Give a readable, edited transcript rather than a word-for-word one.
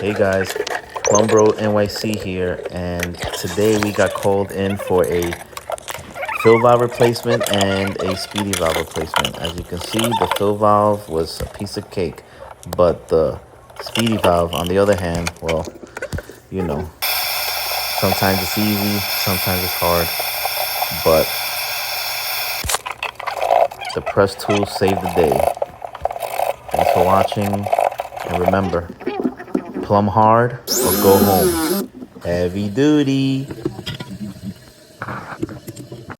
Hey guys, Plumbro NYC here, and today we got called in for a fill valve replacement and a speedy valve replacement. As you can see, the fill valve was a piece of cake, but the speedy valve, on the other hand, well, you know, sometimes it's easy, sometimes it's hard, but the press tool saved the day. Thanks for watching, and remember, plumb hard or go home. Heavy duty.